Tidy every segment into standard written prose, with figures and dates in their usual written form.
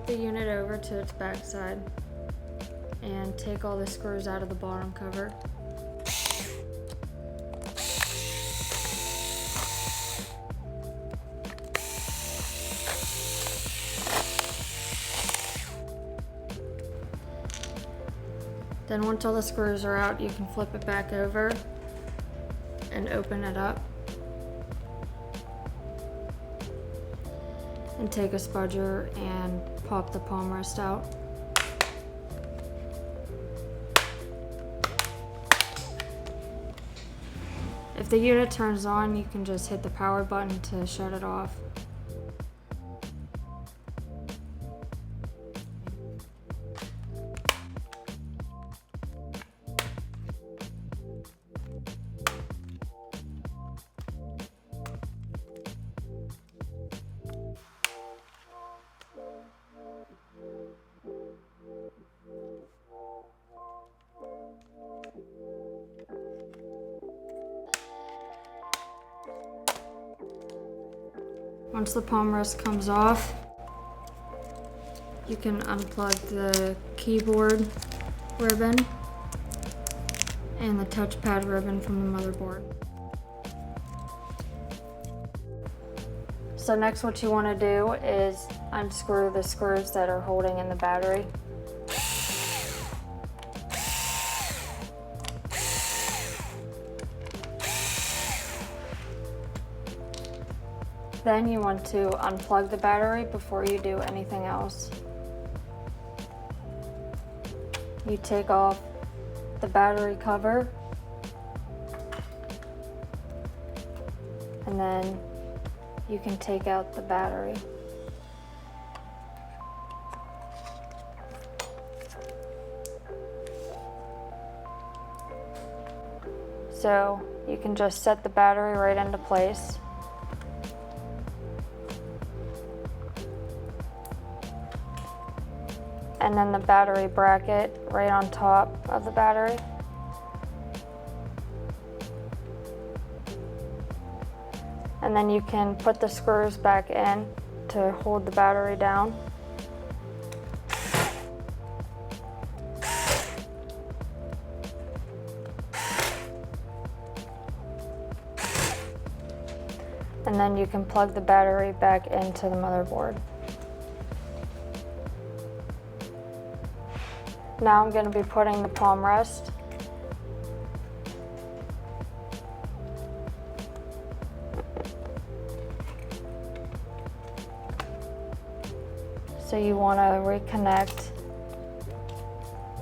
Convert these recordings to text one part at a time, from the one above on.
the unit over to its backside and take all the screws out of the bottom cover. Then once all the screws are out, you can flip it back over and open it up. And take a spudger and pop the palm rest out. If the unit turns on, you can just hit the power button to shut it off. Once the palm rest comes off, you can unplug the keyboard ribbon and the touchpad ribbon from the motherboard. So next what you want to do is unscrew the screws that are holding in the battery. Then you want to unplug the battery before you do anything else. You take off the battery cover, and then you can take out the battery. So you can just set the battery right into place. And then the battery bracket right on top of the battery. And then you can put the screws back in to hold the battery down. And then you can plug the battery back into the motherboard. Now I'm going to be putting the palm rest. So you want to reconnect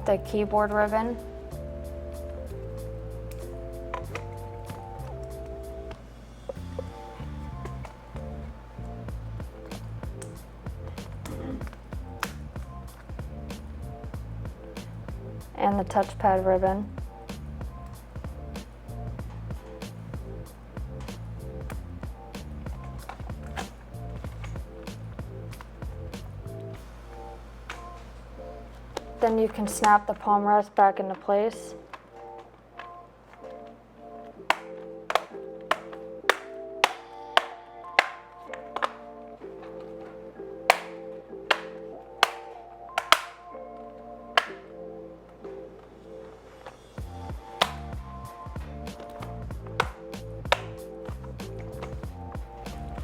the keyboard ribbon. And the touchpad ribbon. Then you can snap the palm rest back into place.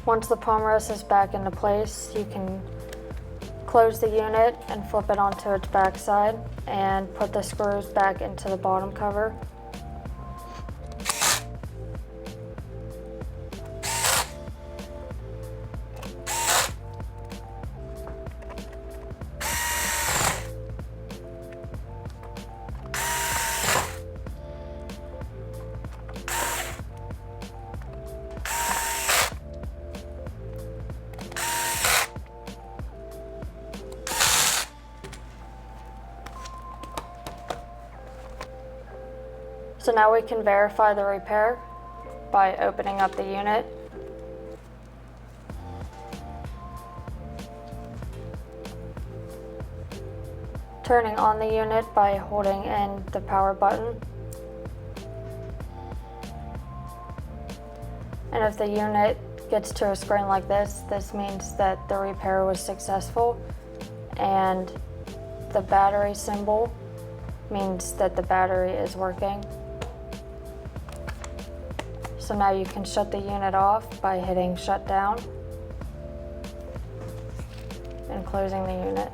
Once the palm rest is back into place, you can close the unit and flip it onto its backside and put the screws back into the bottom cover. So now we can verify the repair by opening up the unit. Turning on the unit by holding in the power button. And if the unit gets to a screen like this, this means that the repair was successful and the battery symbol means that the battery is working. So now you can shut the unit off by hitting shut down and closing the unit.